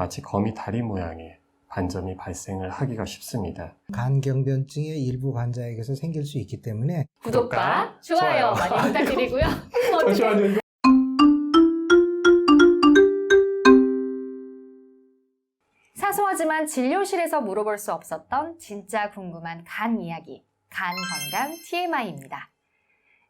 마치 거미 다리 모양의 반점이 발생을 하기가 쉽습니다. 간경변증의 일부 환자에게서 생길 수 있기 때문에 구독과 좋아요 많이 부탁드리고요. 잠시만요. 이거. 사소하지만 진료실에서 물어볼 수 없었던 진짜 궁금한 간 이야기, 간 건강 TMI입니다.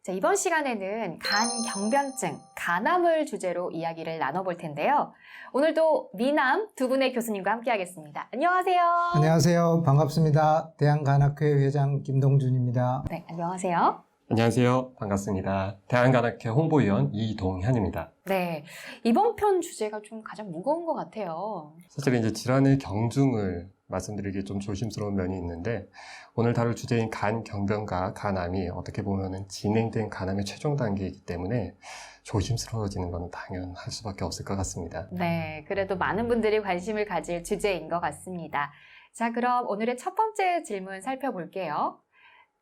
자, 이번 시간에는 간 경변증, 간암을 주제로 이야기를 나눠볼 텐데요. 오늘도 미남 두 분의 교수님과 함께하겠습니다. 안녕하세요. 안녕하세요. 반갑습니다. 대한간학회 회장 김동준입니다. 네, 안녕하세요. 안녕하세요. 반갑습니다. 대한간학회 홍보위원 이동현입니다. 네, 이번 편 주제가 좀 가장 무거운 것 같아요. 사실 이제 질환의 경중을 말씀드리기 좀 조심스러운 면이 있는데 오늘 다룰 주제인 간 경변과 간암이 어떻게 보면은 진행된 간암의 최종 단계이기 때문에 조심스러워지는 건 당연할 수밖에 없을 것 같습니다. 네, 그래도 많은 분들이 관심을 가질 주제인 것 같습니다. 자, 그럼 오늘의 첫 번째 질문 살펴볼게요.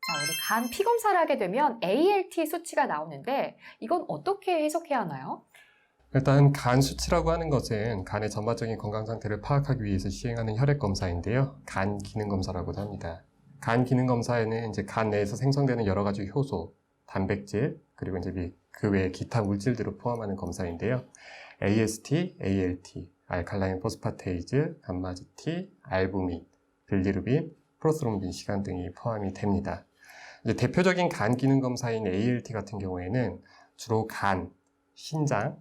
자, 우리 간 피검사를 하게 되면 ALT 수치가 나오는데 이건 어떻게 해석해야 하나요? 일단 간 수치라고 하는 것은 간의 전반적인 건강 상태를 파악하기 위해서 시행하는 혈액 검사인데요. 간 기능 검사라고도 합니다. 간 기능 검사에는 이제 간 내에서 생성되는 여러 가지 효소, 단백질, 그리고 이제 그 외에 기타 물질들을 포함하는 검사인데요. AST, ALT, 알칼라인 포스파테이즈, 감마지티, 알부민, 빌리루빈, 프로스롬빈 시간 등이 포함이 됩니다. 이제 대표적인 간 기능 검사인 ALT 같은 경우에는 주로 간, 신장,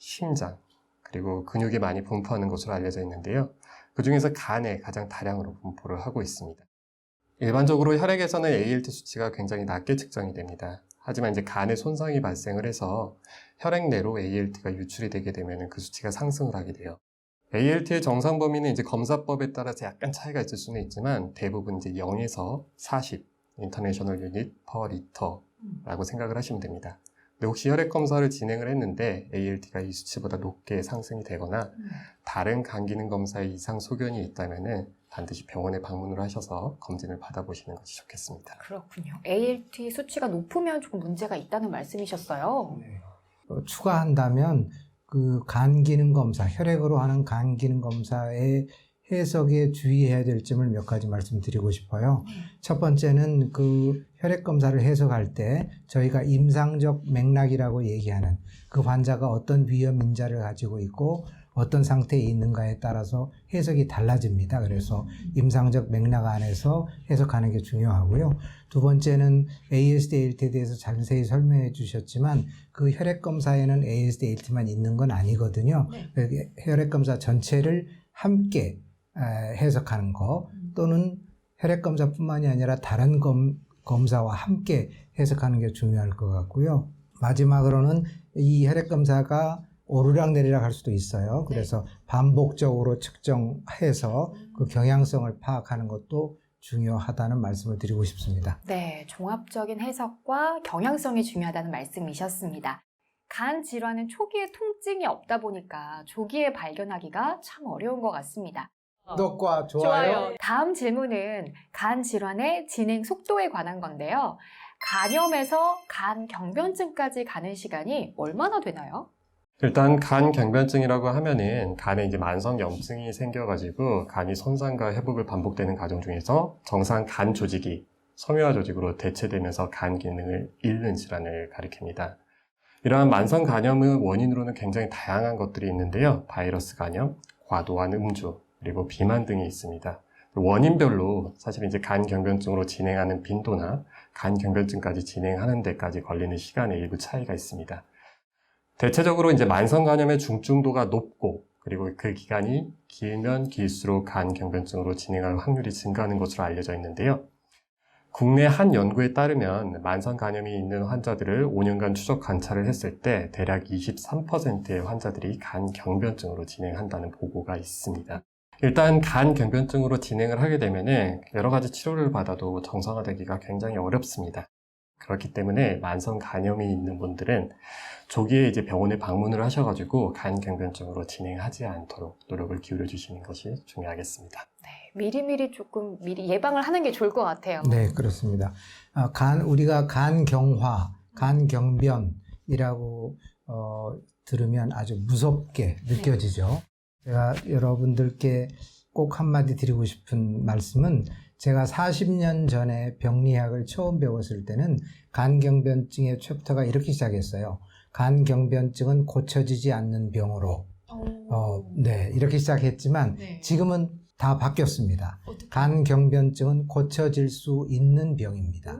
심장, 그리고 근육에 많이 분포하는 것으로 알려져 있는데요. 그 중에서 간에 가장 다량으로 분포를 하고 있습니다. 일반적으로 혈액에서는 ALT 수치가 굉장히 낮게 측정이 됩니다. 하지만 이제 간에 손상이 발생을 해서 혈액 내로 ALT가 유출이 되게 되면 그 수치가 상승을 하게 돼요. ALT의 정상 범위는 이제 검사법에 따라서 약간 차이가 있을 수는 있지만 대부분 이제 0에서 40 인터내셔널 유닛 퍼 리터라고 생각을 하시면 됩니다. 근데 혹시 혈액 검사를 진행을 했는데 ALT가 이 수치보다 높게 상승이 되거나 다른 간 기능 검사에 이상 소견이 있다면은 반드시 병원에 방문을 하셔서 검진을 받아보시는 것이 좋겠습니다. 그렇군요. ALT 수치가 높으면 조금 문제가 있다는 말씀이셨어요. 추가한다면 그 간 기능 검사, 혈액으로 하는 간 기능 검사의 해석에 주의해야 될 점을 몇 가지 말씀드리고 싶어요. 첫 번째는 그 혈액 검사를 해석할 때 저희가 임상적 맥락이라고 얘기하는 그 환자가 어떤 위험 인자를 가지고 있고 어떤 상태에 있는가에 따라서 해석이 달라집니다. 그래서 임상적 맥락 안에서 해석하는 게 중요하고요. 두 번째는 AST, ALT에 대해서 자세히 설명해 주셨지만 그 혈액 검사에는 AST, ALT만 있는 건 아니거든요. 혈액 검사 전체를 함께 해석하는 거 또는 혈액 검사뿐만이 아니라 다른 검사와 함께 해석하는 게 중요할 것 같고요. 마지막으로는 이 혈액 검사가 오르락내리락 할 수도 있어요. 그래서 반복적으로 측정해서 그 경향성을 파악하는 것도 중요하다는 말씀을 드리고 싶습니다. 네, 종합적인 해석과 경향성이 중요하다는 말씀이셨습니다. 간 질환은 초기에 통증이 없다 보니까 조기에 발견하기가 참 어려운 것 같습니다. 구독과 좋아요. 다음 질문은 간 질환의 진행 속도에 관한 건데요. 간염에서 간 경변증까지 가는 시간이 얼마나 되나요? 일단 간 경변증이라고 하면은 간에 이제 만성 염증이 생겨가지고 간이 손상과 회복을 반복되는 과정 중에서 정상 간 조직이 섬유화 조직으로 대체되면서 간 기능을 잃는 질환을 가리킵니다. 이러한 만성 간염의 원인으로는 굉장히 다양한 것들이 있는데요. 바이러스 간염, 과도한 음주, 그리고 비만 등이 있습니다. 원인별로 사실 이제 간 경변증으로 진행하는 빈도나 간 경변증까지 진행하는 데까지 걸리는 시간에 일부 차이가 있습니다. 대체적으로 이제 만성 간염의 중증도가 높고 그리고 그 기간이 길면 길수록 간 경변증으로 진행할 확률이 증가하는 것으로 알려져 있는데요. 국내 한 연구에 따르면 만성 간염이 있는 환자들을 5년간 추적 관찰을 했을 때 대략 23%의 환자들이 간 경변증으로 진행한다는 보고가 있습니다. 일단 간 경변증으로 진행을 하게 되면 여러 가지 치료를 받아도 정상화되기가 굉장히 어렵습니다. 그렇기 때문에 만성 간염이 있는 분들은 조기에 이제 병원에 방문을 하셔가지고 간 경변증으로 진행하지 않도록 노력을 기울여 주시는 것이 중요하겠습니다. 네, 미리 예방을 하는 게 좋을 것 같아요. 네, 그렇습니다. 우리가 간 경화, 간 경변이라고 들으면 아주 무섭게 느껴지죠. 제가 여러분들께 꼭 한마디 드리고 싶은 말씀은 제가 40년 전에 병리학을 처음 배웠을 때는 간경변증의 챕터가 이렇게 시작했어요. 간경변증은 고쳐지지 않는 병으로. 네, 이렇게 시작했지만 네. 지금은 다 바뀌었습니다. 어떻게? 간경변증은 고쳐질 수 있는 병입니다.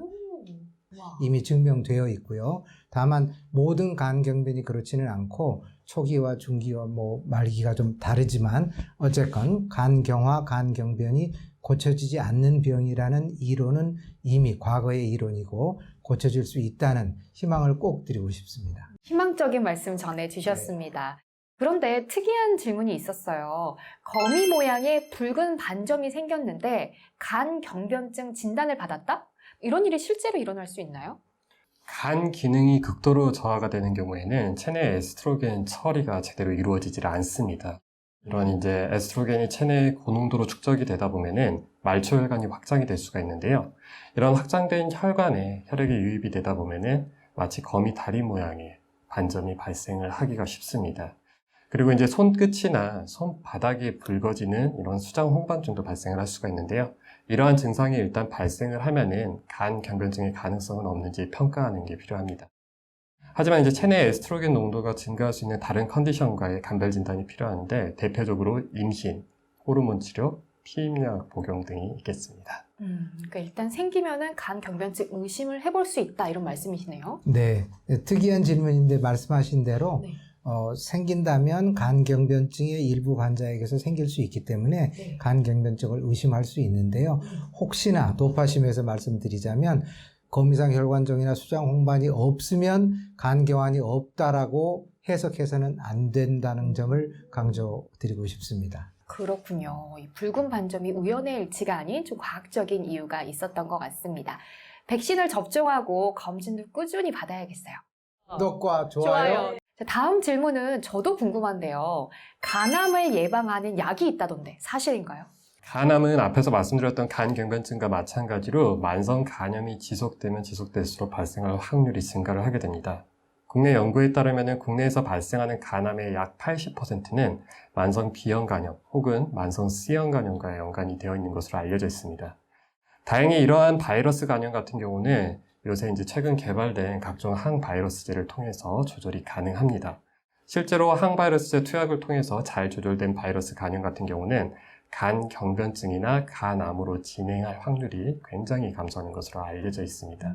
와. 이미 증명되어 있고요. 다만 모든 간경변이 그렇지는 않고 초기와 중기와 말기가 좀 다르지만 어쨌건 간경화, 간경변이 고쳐지지 않는 병이라는 이론은 이미 과거의 이론이고 고쳐질 수 있다는 희망을 꼭 드리고 싶습니다. 희망적인 말씀 전해주셨습니다. 그런데 특이한 질문이 있었어요. 거미 모양의 붉은 반점이 생겼는데 간경변증 진단을 받았다? 이런 일이 실제로 일어날 수 있나요? 간 기능이 극도로 저하가 되는 경우에는 체내 에스트로겐 처리가 제대로 이루어지질 않습니다. 이런 이제 에스트로겐이 체내 고농도로 축적이 되다 보면은 말초혈관이 확장이 될 수가 있는데요. 이런 확장된 혈관에 혈액이 유입이 되다 보면은 마치 거미 다리 모양의 반점이 발생을 하기가 쉽습니다. 그리고 이제 손끝이나 손바닥이 붉어지는 이런 수장 홍반증도 발생을 할 수가 있는데요. 이러한 증상이 일단 발생을 하면은 간 경변증의 가능성은 없는지 평가하는 게 필요합니다. 하지만 이제 체내 에스트로겐 농도가 증가할 수 있는 다른 컨디션과의 감별 진단이 필요한데 대표적으로 임신, 호르몬 치료, 피임약 복용 등이 있겠습니다. 그러니까 일단 생기면은 간경변증 의심을 해볼 수 있다 이런 말씀이시네요. 네, 특이한 질문인데 말씀하신 대로 네. 생긴다면 간경변증의 일부 환자에게서 생길 수 있기 때문에 네. 간경변증을 의심할 수 있는데요. 혹시나 도파심에서 말씀드리자면 거미상 혈관종이나 수장 홍반이 없으면 간경환이 없다라고 해석해서는 안 된다는 점을 강조드리고 싶습니다. 그렇군요. 이 붉은 반점이 우연의 일치가 아닌 좀 과학적인 이유가 있었던 것 같습니다. 백신을 접종하고 검진도 꾸준히 받아야겠어요. 구독과 좋아요. 자, 다음 질문은 저도 궁금한데요. 간암을 예방하는 약이 있다던데 사실인가요? 간암은 앞에서 말씀드렸던 간 경변증과 마찬가지로 만성 간염이 지속되면 지속될수록 발생할 확률이 증가를 하게 됩니다. 국내 연구에 따르면 국내에서 발생하는 간암의 약 80%는 만성 B형 간염 혹은 만성 C형 간염과 연관이 되어 있는 것으로 알려져 있습니다. 다행히 이러한 바이러스 간염 같은 경우는 요새 이제 최근 개발된 각종 항바이러스제를 통해서 조절이 가능합니다. 실제로 항바이러스제 투약을 통해서 잘 조절된 바이러스 간염 같은 경우는 간 경변증이나 간암으로 진행할 확률이 굉장히 감소하는 것으로 알려져 있습니다.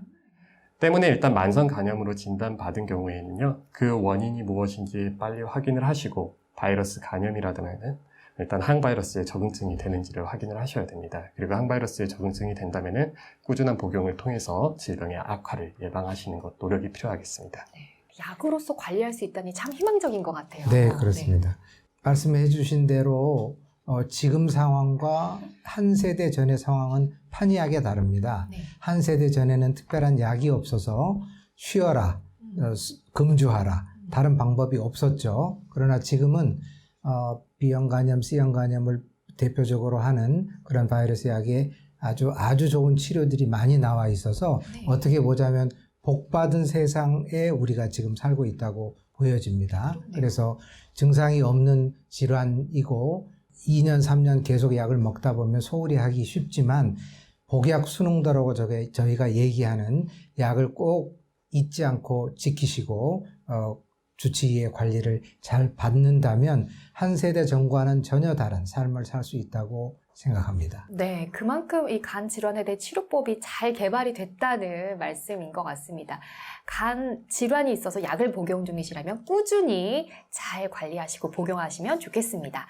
때문에 일단 만성 간염으로 진단받은 경우에는요, 그 원인이 무엇인지 빨리 확인을 하시고 바이러스 간염이라면 일단 항바이러스에 적응증이 되는지를 확인을 하셔야 됩니다. 그리고 항바이러스에 적응증이 된다면 꾸준한 복용을 통해서 질병의 악화를 예방하시는 것 노력이 필요하겠습니다. 약으로서 관리할 수 있다니 참 희망적인 것 같아요. 네, 그렇습니다. 말씀해 주신 대로 지금 상황과 한 세대 전의 상황은 판이하게 다릅니다. 네. 한 세대 전에는 특별한 약이 없어서 쉬어라, 금주하라, 다른 방법이 없었죠. 그러나 지금은 B형 간염, C형 간염을 대표적으로 하는 그런 바이러스 약에 아주 좋은 치료들이 많이 나와 있어서 네. 어떻게 보자면 복받은 세상에 우리가 지금 살고 있다고 보여집니다. 네. 그래서 증상이 없는 질환이고 2년, 3년 계속 약을 먹다 보면 소홀히 하기 쉽지만 복약 순응도라고 저희가 얘기하는 약을 꼭 잊지 않고 지키시고 주치의의 관리를 잘 받는다면 한 세대 전과는 전혀 다른 삶을 살 수 있다고 생각합니다. 네, 그만큼 이 간 질환에 대해 치료법이 잘 개발이 됐다는 말씀인 것 같습니다. 간 질환이 있어서 약을 복용 중이시라면 꾸준히 잘 관리하시고 복용하시면 좋겠습니다.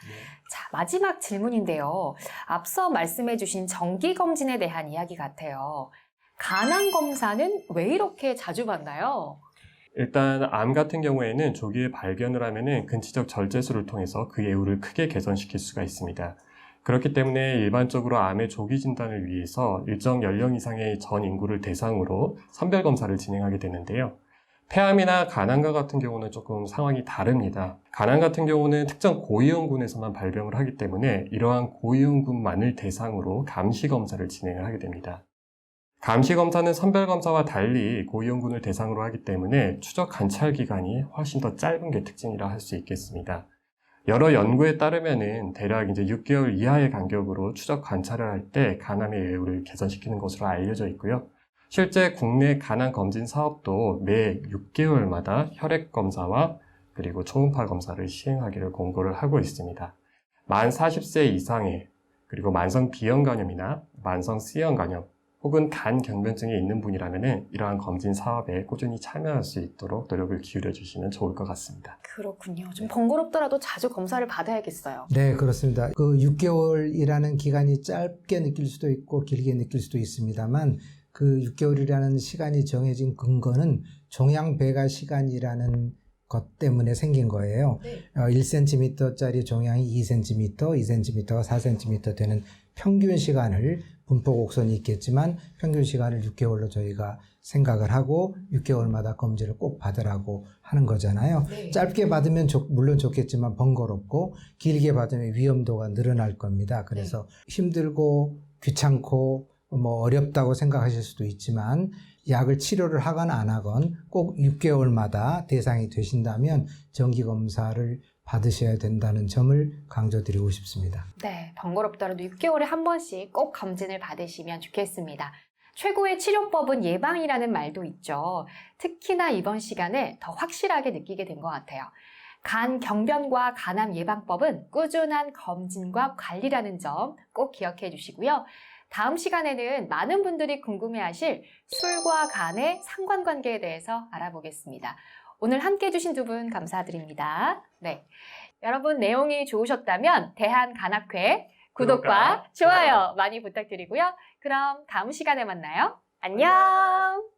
자, 마지막 질문인데요. 앞서 말씀해 주신 정기검진에 대한 이야기 같아요. 간암 검사는 왜 이렇게 자주 받나요? 일단 암 같은 경우에는 조기에 발견을 하면 근치적 절제술을 통해서 그 예후를 크게 개선시킬 수가 있습니다. 그렇기 때문에 일반적으로 암의 조기 진단을 위해서 일정 연령 이상의 전 인구를 대상으로 선별 검사를 진행하게 되는데요. 폐암이나 간암과 같은 경우는 조금 상황이 다릅니다. 간암 같은 경우는 특정 고위험군에서만 발병을 하기 때문에 이러한 고위험군만을 대상으로 감시 검사를 진행을 하게 됩니다. 감시 검사는 선별 검사와 달리 고위험군을 대상으로 하기 때문에 추적 관찰 기간이 훨씬 더 짧은 게 특징이라 할 수 있겠습니다. 여러 연구에 따르면은 대략 이제 6개월 이하의 간격으로 추적 관찰을 할 때 간암의 예후를 개선시키는 것으로 알려져 있고요. 실제 국내 간암 검진 사업도 매 6개월마다 혈액 검사와 그리고 초음파 검사를 시행하기를 권고를 하고 있습니다. 만 40세 이상의 그리고 만성 B형 간염이나 만성 C형 간염 혹은 간 경변증이 있는 분이라면 이러한 검진 사업에 꾸준히 참여할 수 있도록 노력을 기울여 주시면 좋을 것 같습니다. 그렇군요. 좀 번거롭더라도 자주 검사를 받아야겠어요. 네, 그렇습니다. 그 6개월이라는 기간이 짧게 느낄 수도 있고 길게 느낄 수도 있습니다만 그 6개월이라는 시간이 정해진 근거는 종양 배가 시간이라는 것 때문에 생긴 거예요. 네. 1cm짜리 종양이 2cm, 2cm가 4cm 되는 평균 시간을 분포 곡선이 있겠지만 평균 시간을 6개월로 저희가 생각을 하고 6개월마다 검진을 꼭 받으라고 하는 거잖아요. 네. 짧게 받으면 물론 좋겠지만 번거롭고 길게 받으면 위험도가 늘어날 겁니다. 그래서 힘들고 귀찮고 뭐 어렵다고 생각하실 수도 있지만 약을 치료를 하건 안 하건 꼭 6개월마다 대상이 되신다면 정기검사를 받으셔야 된다는 점을 강조드리고 싶습니다. 네, 번거롭더라도 6개월에 한 번씩 꼭 검진을 받으시면 좋겠습니다. 최고의 치료법은 예방이라는 말도 있죠. 특히나 이번 시간에 더 확실하게 느끼게 된 것 같아요. 간 경변과 간암 예방법은 꾸준한 검진과 관리라는 점 꼭 기억해 주시고요. 다음 시간에는 많은 분들이 궁금해하실 술과 간의 상관관계에 대해서 알아보겠습니다. 오늘 함께 해주신 두 분 감사드립니다. 네, 여러분 내용이 좋으셨다면 대한간학회 구독과 좋아요 많이 부탁드리고요. 그럼 다음 시간에 만나요. 안녕!